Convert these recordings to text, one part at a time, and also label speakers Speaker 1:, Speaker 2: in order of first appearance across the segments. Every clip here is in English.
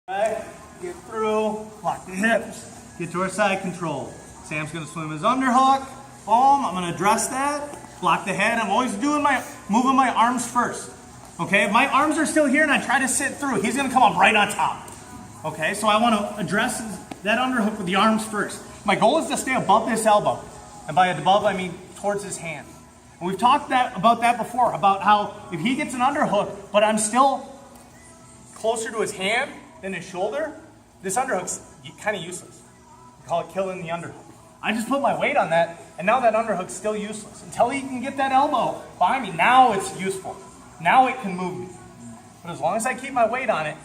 Speaker 1: Right, get through, lock the hips, get to our side control. Sam's gonna swim his underhook. Boom, I'm gonna address that, block the head. I'm always moving my arms first. Okay, if my arms are still here and I try to sit through, he's gonna come up right on top. Okay, so I wanna address that underhook with the arms first. My goal is to stay above this elbow. And by above, I mean towards his hand. And we've talked about that before, about how if he gets an underhook, but I'm still closer to his hand than his shoulder, this underhook's kind of useless. We call it killing the underhook. I just put my weight on that, and now that underhook's still useless. Until he can get that elbow behind me, now it's useful. Now it can move me. But as long as I keep my weight on it,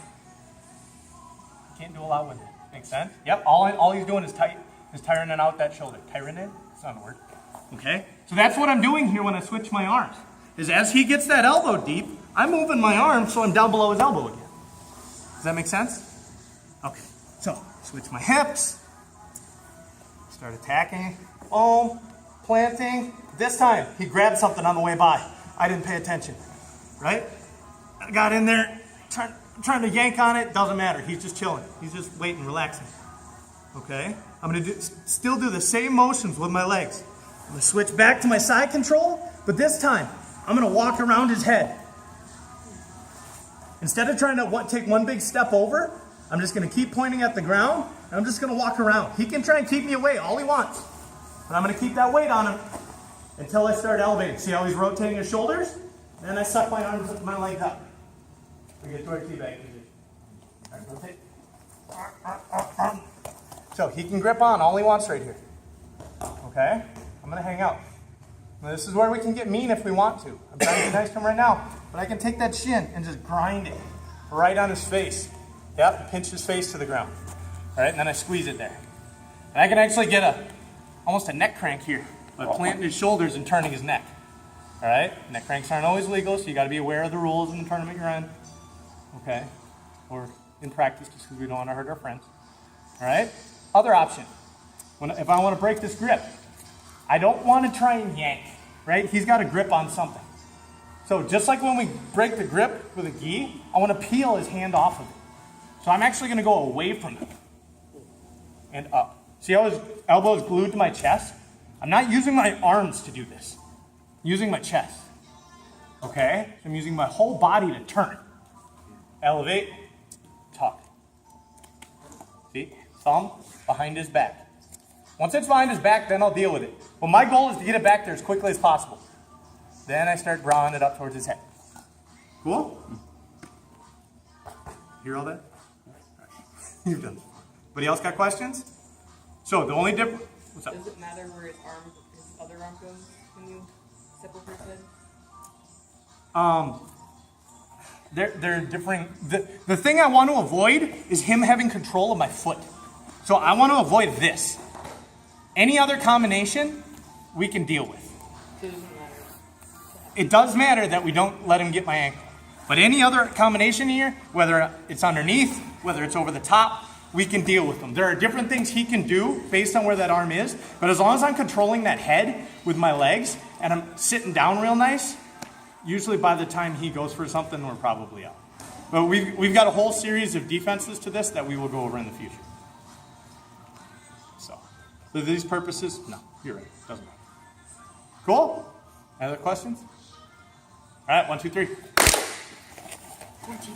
Speaker 1: I can't do a lot with it. Makes sense? Yep, all he's doing is tiring out that shoulder. Tiring it? It's not a word. Okay? So that's what I'm doing here when I switch my arms. Is as he gets that elbow deep, I'm moving my arm so I'm down below his elbow again. Does that make sense? Okay, so switch my hips, start attacking, boom, planting. This time, he grabbed something on the way by. I didn't pay attention, right? I got in there, trying to yank on it, doesn't matter. He's just chilling. He's just waiting, relaxing. Okay, I'm gonna still do the same motions with my legs. I'm gonna switch back to my side control, but this time, I'm gonna walk around his head. Instead of trying to take one big step over, I'm just going to keep pointing at the ground, and I'm just going to walk around. He can try and keep me away all he wants, but I'm going to keep that weight on him until I start elevating. See how he's rotating his shoulders? And then I suck my arms with my legs up. We get to our Tbag position. All right, rotate. So he can grip on all he wants right here. Okay? I'm going to hang out. Now, this is where we can get mean if we want to. I'm trying to be nice to him right now, but I can take that shin and just grind it right on his face. Yep, pinch his face to the ground. All right, and then I squeeze it there. And I can actually get almost a neck crank here by planting his shoulders and turning his neck. All right, neck cranks aren't always legal, so you got to be aware of the rules in the tournament you're in. Okay, or in practice, just because we don't want to hurt our friends. All right, other option. If I want to break this grip, I don't want to try and yank, right? He's got a grip on something. So just like when we break the grip with a gi, I want to peel his hand off of it. So I'm actually going to go away from him and up. See how his elbow is glued to my chest? I'm not using my arms to do this. I'm using my chest. Okay? So I'm using my whole body to turn. Elevate, tuck. See? Thumb behind his back. Once it's behind his back, then I'll deal with it. But my goal is to get it back there as quickly as possible. Then I start drawing it up towards his head. Cool? Hear all that? You've done it. Anybody else got questions? So the only difference... What's up?
Speaker 2: Does it matter where his other arm goes when you step over his head?
Speaker 1: They're differing. The thing I want to avoid is him having control of my foot. So I want to avoid this. Any other combination, we can deal with.
Speaker 2: So it doesn't matter.
Speaker 1: It does matter that we don't let him get my ankle. But any other combination here, whether it's underneath, whether it's over the top, we can deal with them. There are different things he can do based on where that arm is, but as long as I'm controlling that head with my legs and I'm sitting down real nice, usually by the time he goes for something, we're probably out. But we've got a whole series of defenses to this that we will go over in the future. So, for these purposes, no, you're right, doesn't matter. Cool? Any other questions? All right, 1, 2, 3. Thank you.